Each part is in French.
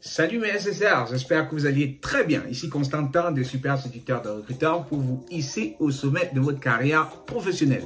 Salut mes SSR, j'espère que vous alliez très bien. Ici Constantin de Super Séducteur de Recruteur pour vous hisser au sommet de votre carrière professionnelle.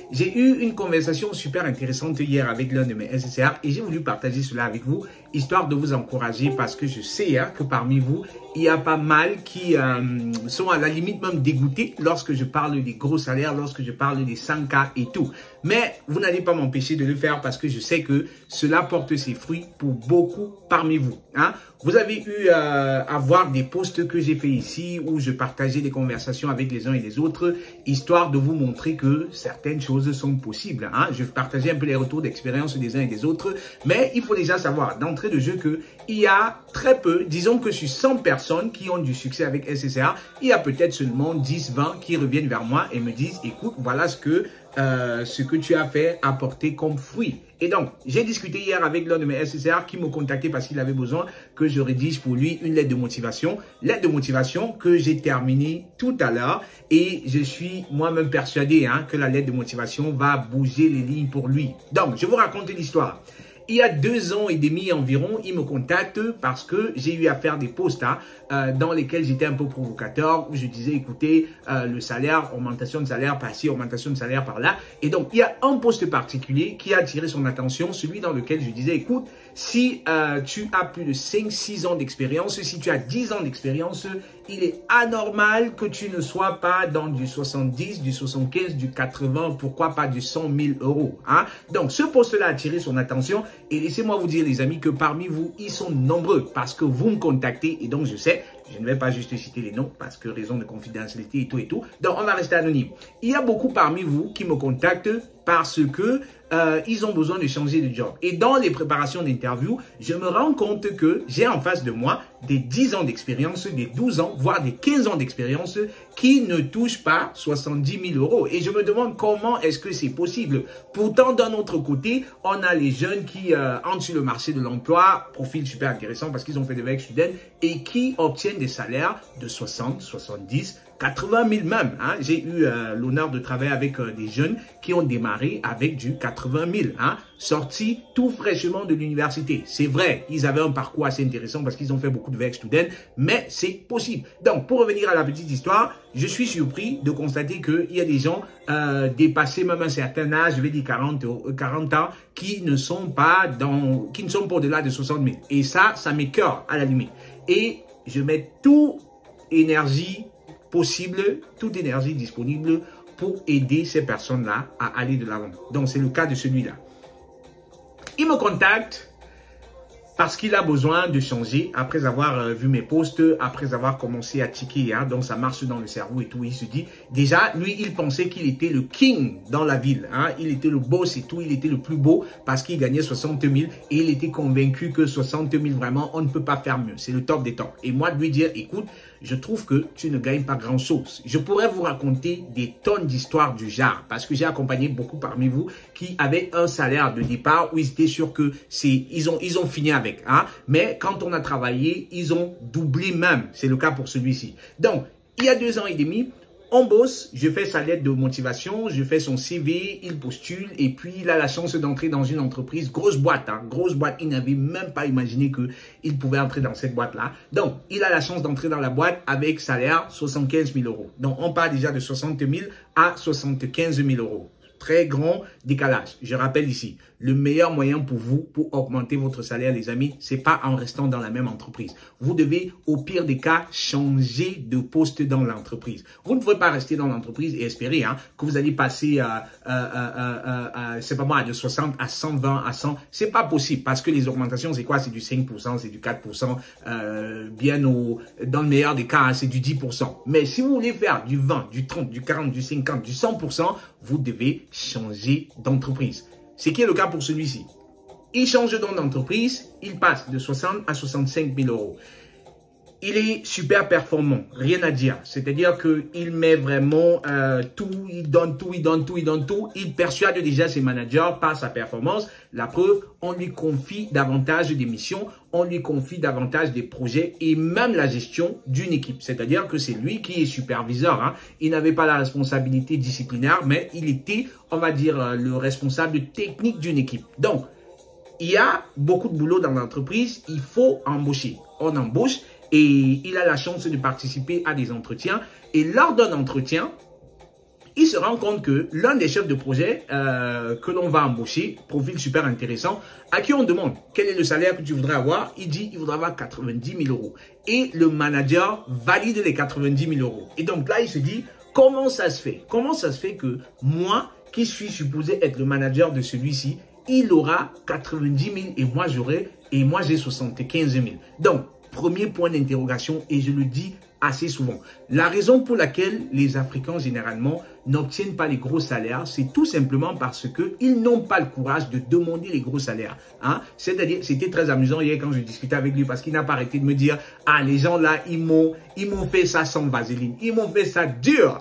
J'ai eu une conversation super intéressante hier avec l'un de mes SSR et j'ai voulu partager cela avec vous, histoire de vous encourager parce que je sais que parmi vous, il y a pas mal qui sont à la limite même dégoûtés lorsque je parle des gros salaires, lorsque je parle des 100K et tout. Mais vous n'allez pas m'empêcher de le faire parce que je sais que cela porte ses fruits pour beaucoup parmi vous. Vous avez eu à voir des posts que j'ai fait ici où je partageais des conversations avec les uns et les autres, histoire de vous montrer que certaines choses sont possibles. Je partageais un peu les retours d'expérience des uns et des autres, mais il faut déjà savoir d'entrée de jeu qu'il y a très peu, disons que sur 100 personnes qui ont du succès avec SSR, il y a peut-être seulement 10, 20 qui reviennent vers moi et me disent, écoute, voilà ce que tu as fait apporter comme fruit. Et donc, j'ai discuté hier avec l'un de mes SSR qui me contactait parce qu'il avait besoin que je rédige pour lui une lettre de motivation. Lettre de motivation que j'ai terminée tout à l'heure et je suis moi-même persuadé que la lettre de motivation va bouger les lignes pour lui. Donc, je vous raconte l'histoire. Il y a 2 ans et demi environ, il me contacte parce que j'ai eu à faire des posts dans lesquels j'étais un peu provocateur, où je disais, écoutez, le salaire, augmentation de salaire par-ci, augmentation de salaire par-là. Et donc, il y a un post particulier qui a attiré son attention, celui dans lequel je disais, écoute, si tu as plus de 5-6 ans d'expérience, si tu as 10 ans d'expérience, il est anormal que tu ne sois pas dans du 70, du 75, du 80, pourquoi pas du 100 000 euros. Donc, ce post-là a attiré son attention et laissez-moi vous dire, les amis, que parmi vous, ils sont nombreux parce que vous me contactez et donc je sais, je ne vais pas juste citer les noms parce que raison de confidentialité et tout et tout. Donc, on va rester anonyme. Il y a beaucoup parmi vous qui me contactent parce que ils ont besoin de changer de job. Et dans les préparations d'interview, je me rends compte que j'ai en face de moi des 10 ans d'expérience, des 12 ans, voire des 15 ans d'expérience qui ne touchent pas 70 000 euros. Et je me demande comment est-ce que c'est possible. Pourtant, d'un autre côté, on a les jeunes qui entrent sur le marché de l'emploi, profil super intéressant parce qu'ils ont fait des veilles students et qui obtiennent des salaires de 60, 70, 80 000 même. J'ai eu l'honneur de travailler avec des jeunes qui ont démarré avec du 80 000, sortis tout fraîchement de l'université. C'est vrai, ils avaient un parcours assez intéressant parce qu'ils ont fait beaucoup de veilles students, mais c'est possible. Donc, pour revenir à la petite histoire, je suis surpris de constater qu'il y a des gens dépassés même un certain âge, je vais dire 40 ans, qui ne sont pas au-delà de 60 000. Et ça m'écoeure à la limite. Et je mets toute énergie possible, toute énergie disponible pour aider ces personnes-là à aller de l'avant. Donc, c'est le cas de celui-là. Il me contacte parce qu'il a besoin de changer après avoir vu mes posts, après avoir commencé à ticker. Donc, ça marche dans le cerveau et tout. Il se dit, déjà, lui, il pensait qu'il était le king dans la ville. Il était le boss et tout. Il était le plus beau parce qu'il gagnait 60 000 et il était convaincu que 60 000, vraiment, on ne peut pas faire mieux. C'est le top des tops. Et moi, de lui dire, écoute, je trouve que tu ne gagnes pas grand-chose. Je pourrais vous raconter des tonnes d'histoires du genre parce que j'ai accompagné beaucoup parmi vous qui avaient un salaire de départ où ils étaient sûrs que ils ont fini avec. Mais quand on a travaillé, ils ont doublé même. C'est le cas pour celui-ci. Donc, il y a 2 ans et demi, on bosse, je fais sa lettre de motivation, je fais son CV, il postule et puis il a la chance d'entrer dans une entreprise, grosse boîte, grosse boîte. Il n'avait même pas imaginé qu'il pouvait entrer dans cette boîte-là. Donc, il a la chance d'entrer dans la boîte avec salaire 75 000 euros. Donc, on part déjà de 60 000 à 75 000 euros. Très grand décalage. Je rappelle ici, le meilleur moyen pour vous, pour augmenter votre salaire, les amis, c'est pas en restant dans la même entreprise. Vous devez, au pire des cas, changer de poste dans l'entreprise. Vous ne pouvez pas rester dans l'entreprise et espérer que vous allez passer c'est pas moi, de 60 à 120 à 100. C'est pas possible parce que les augmentations, c'est quoi? C'est du 5%, c'est du 4%, dans le meilleur des cas, c'est du 10%. Mais si vous voulez faire du 20, du 30, du 40, du 50, du 100%, vous devez changer d'entreprise. Ce qui est le cas pour celui-ci. Il change donc d'entreprise, il passe de 60 à 65 000 euros. Il est super performant, rien à dire. C'est-à-dire qu'il met vraiment tout, il donne tout, il donne tout, il donne tout. Il persuade déjà ses managers par sa performance. La preuve, on lui confie davantage des missions, on lui confie davantage des projets et même la gestion d'une équipe. C'est-à-dire que c'est lui qui est superviseur. Il n'avait pas la responsabilité disciplinaire, mais il était, on va dire, le responsable technique d'une équipe. Donc, il y a beaucoup de boulot dans l'entreprise, il faut embaucher. On embauche et il a la chance de participer à des entretiens. Et lors d'un entretien, il se rend compte que l'un des chefs de projet que l'on va embaucher, profil super intéressant, à qui on demande quel est le salaire que tu voudrais avoir, il dit il voudrait avoir 90 000 euros. Et le manager valide les 90 000 euros. Et donc là, il se dit, comment ça se fait? Comment ça se fait que moi, qui suis supposé être le manager de celui-ci, il aura 90 000 et moi j'ai 75 000. Donc, premier point d'interrogation, et je le dis assez souvent. La raison pour laquelle les Africains généralement n'obtiennent pas les gros salaires, c'est tout simplement parce qu'ils n'ont pas le courage de demander les gros salaires. Hein? C'est-à-dire, c'était très amusant hier quand je discutais avec lui parce qu'il n'a pas arrêté de me dire « Ah, les gens là, ils m'ont fait ça sans vaseline. Ils m'ont fait ça dur. »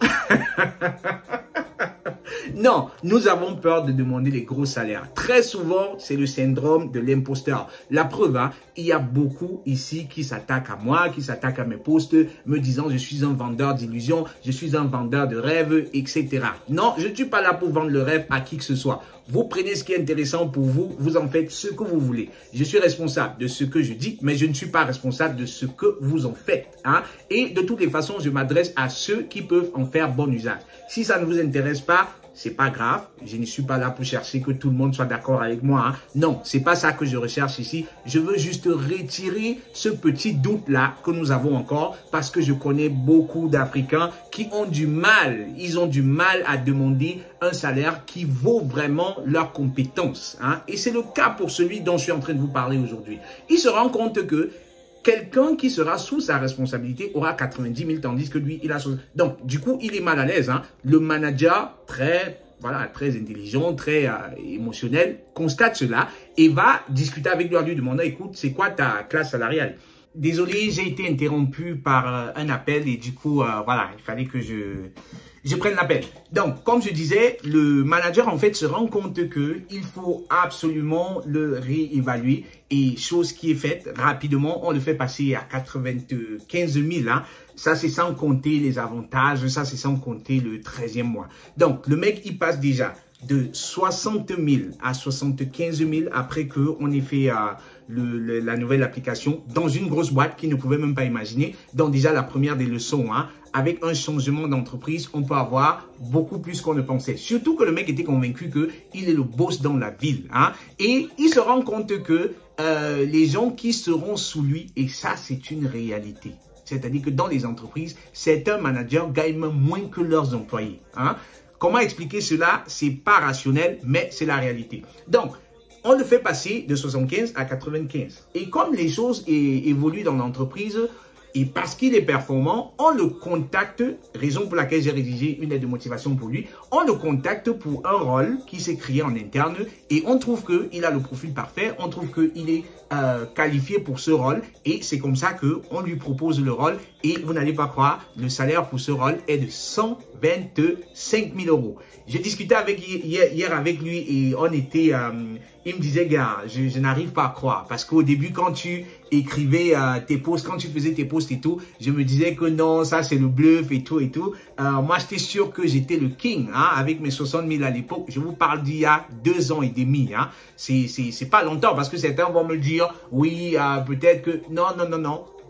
Non, nous avons peur de demander les gros salaires. Très souvent, c'est le syndrome de l'imposteur. La preuve, hein, il y a beaucoup ici qui s'attaquent à moi, qui s'attaquent à mes posts, me disant je suis un vendeur d'illusions, je suis un vendeur de rêves, etc. Non, je ne suis pas là pour vendre le rêve à qui que ce soit. Vous prenez ce qui est intéressant pour vous, vous en faites ce que vous voulez. Je suis responsable de ce que je dis, mais je ne suis pas responsable de ce que vous en faites. Hein? Et de toutes les façons, je m'adresse à ceux qui peuvent en faire bon usage. Si ça ne vous intéresse pas, c'est pas grave, je ne suis pas là pour chercher que tout le monde soit d'accord avec moi. Hein. Non, c'est pas ça que je recherche ici. Je veux juste retirer ce petit doute-là que nous avons encore parce que je connais beaucoup d'Africains qui ont du mal. Ils ont du mal à demander un salaire qui vaut vraiment leurs compétences. Hein. Et c'est le cas pour celui dont je suis en train de vous parler aujourd'hui. Il se rend compte que quelqu'un qui sera sous sa responsabilité aura 90 000, tandis que lui, il a... Donc, du coup, il est mal à l'aise. Hein. Le manager, très intelligent, très émotionnel, constate cela et va discuter avec lui en lui demandant, écoute, c'est quoi ta classe salariale? Désolé, j'ai été interrompu par un appel et du coup, voilà, il fallait que je prenne l'appel. Donc, comme je disais, le manager, en fait, se rend compte que il faut absolument le réévaluer et chose qui est faite rapidement, on le fait passer à 95 000. Hein. Ça, c'est sans compter les avantages, ça, c'est sans compter le 13e mois. Donc, le mec, il passe déjà de 60 000 à 75 000 après qu'on ait fait la nouvelle application dans une grosse boîte qu'il ne pouvait même pas imaginer. Donc déjà la première des leçons, hein, avec un changement d'entreprise, on peut avoir beaucoup plus qu'on ne pensait. Surtout que le mec était convaincu qu'il est le boss dans la ville. Hein, et il se rend compte que les gens qui seront sous lui, et ça c'est une réalité. C'est-à-dire que dans les entreprises, certains managers gagnent même moins que leurs employés. Hein. Comment expliquer cela? C'est pas rationnel, mais c'est la réalité. Donc, on le fait passer de 75 à 95. Et comme les choses évoluent dans l'entreprise, et parce qu'il est performant, on le contacte, raison pour laquelle j'ai rédigé une lettre de motivation pour lui, on le contacte pour un rôle qui s'est créé en interne et on trouve qu'il a le profil parfait, on trouve qu'il est qualifié pour ce rôle et c'est comme ça qu'on lui propose le rôle et vous n'allez pas croire, le salaire pour ce rôle est de 125 000 euros. J'ai discuté hier avec lui et on était... il me disait, gars, je n'arrive pas à croire. Parce qu'au début, quand tu écrivais tes posts, quand tu faisais tes posts et tout, je me disais que non, ça c'est le bluff et tout et tout. Moi, j'étais sûr que j'étais le king, hein, avec mes 60 000 à l'époque. Je vous parle d'il y a 2 ans et demi. Hein. C'est pas longtemps parce que certains vont me dire, oui, peut-être que... Non.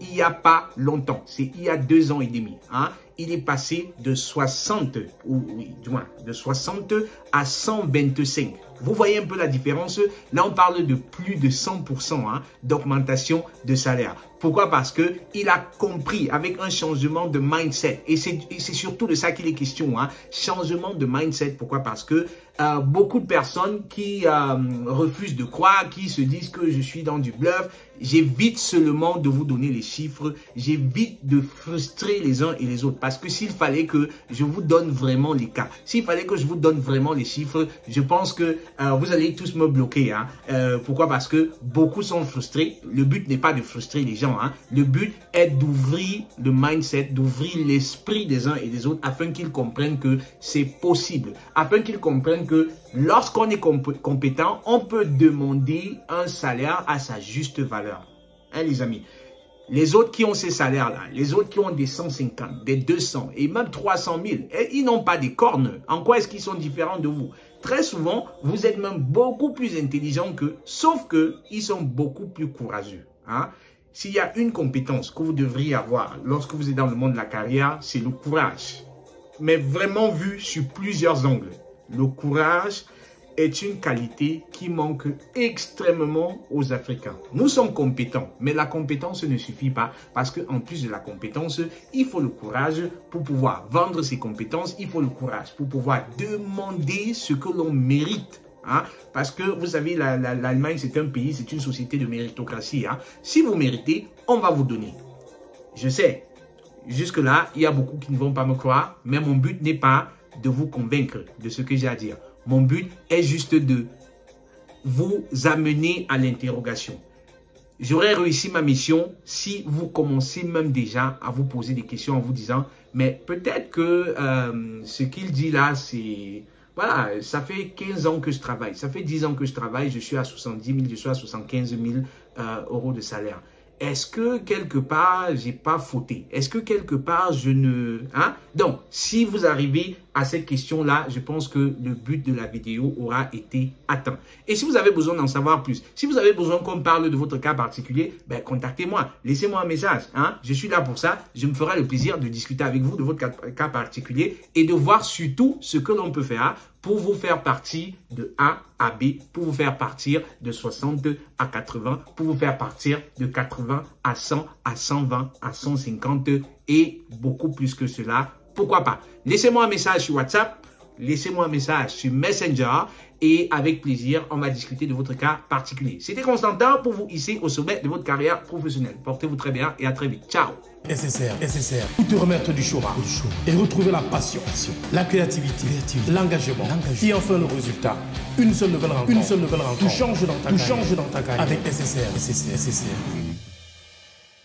Il n'y a pas longtemps. C'est il y a 2 ans et demi. Hein. Il est passé de 60, de 60 à 125. Vous voyez un peu la différence? Là, on parle de plus de 100% hein, d'augmentation de salaire. Pourquoi? Parce que il a compris avec un changement de mindset. Et c'est surtout de ça qu'il est question. Hein, changement de mindset. Pourquoi? Parce que beaucoup de personnes qui refusent de croire, qui se disent que je suis dans du bluff, j'évite seulement de vous donner les chiffres. J'évite de frustrer les uns et les autres. Parce que s'il fallait que je vous donne vraiment les cas, s'il fallait que je vous donne vraiment les chiffres, je pense que vous allez tous me bloquer. Hein. Pourquoi? Parce que beaucoup sont frustrés. Le but n'est pas de frustrer les gens. Hein. Le but est d'ouvrir le mindset, d'ouvrir l'esprit des uns et des autres afin qu'ils comprennent que c'est possible. Afin qu'ils comprennent que lorsqu'on est compétent, on peut demander un salaire à sa juste valeur. Hein, les amis? Les autres qui ont ces salaires-là, les autres qui ont des 150, des 200 et même 300 000, ils n'ont pas des cornes. En quoi est-ce qu'ils sont différents de vous? Très souvent, vous êtes même beaucoup plus intelligent qu'eux, sauf qu'ils sont beaucoup plus courageux. Hein? S'il y a une compétence que vous devriez avoir lorsque vous êtes dans le monde de la carrière, c'est le courage. Mais vraiment vu sur plusieurs angles. Le courage est une qualité qui manque extrêmement aux Africains. Nous sommes compétents, mais la compétence ne suffit pas parce qu'en plus de la compétence, il faut le courage pour pouvoir vendre ses compétences, il faut le courage pour pouvoir demander ce que l'on mérite. Hein? Parce que vous savez, l'Allemagne, c'est un pays, c'est une société de méritocratie. Hein? Si vous méritez, on va vous donner. Je sais, jusque-là, il y a beaucoup qui ne vont pas me croire, mais mon but n'est pas de vous convaincre de ce que j'ai à dire. Mon but est juste de vous amener à l'interrogation. J'aurais réussi ma mission si vous commencez même déjà à vous poser des questions en vous disant « Mais peut-être que ce qu'il dit là, c'est... Voilà, ça fait 15 ans que je travaille, ça fait 10 ans que je travaille, je suis à 70 000, je suis à 75 000 euros de salaire. Est-ce que quelque part, j'ai pas fauté? Est-ce que quelque part, je ne... Hein? Donc, si vous arrivez à cette question-là, je pense que le but de la vidéo aura été atteint. Et si vous avez besoin d'en savoir plus, si vous avez besoin qu'on parle de votre cas particulier, ben, contactez-moi, laissez-moi un message. Hein? Je suis là pour ça. Je me ferai le plaisir de discuter avec vous de votre cas particulier et de voir surtout ce que l'on peut faire pour vous faire partir de A à B, pour vous faire partir de 60 à 80, pour vous faire partir de 80 à 100, à 120, à 150 et beaucoup plus que cela. Pourquoi pas? Laissez-moi un message sur WhatsApp, laissez-moi un message sur Messenger et avec plaisir, on va discuter de votre cas particulier. C'était Constantin pour vous hisser au sommet de votre carrière professionnelle. Portez-vous très bien et à très vite. Ciao! SSR, pour te remettre du chômage et retrouver la passion, la créativité, l'engagement et enfin le résultat. Une seule nouvelle rencontre. Tout change dans ta carrière avec SSR.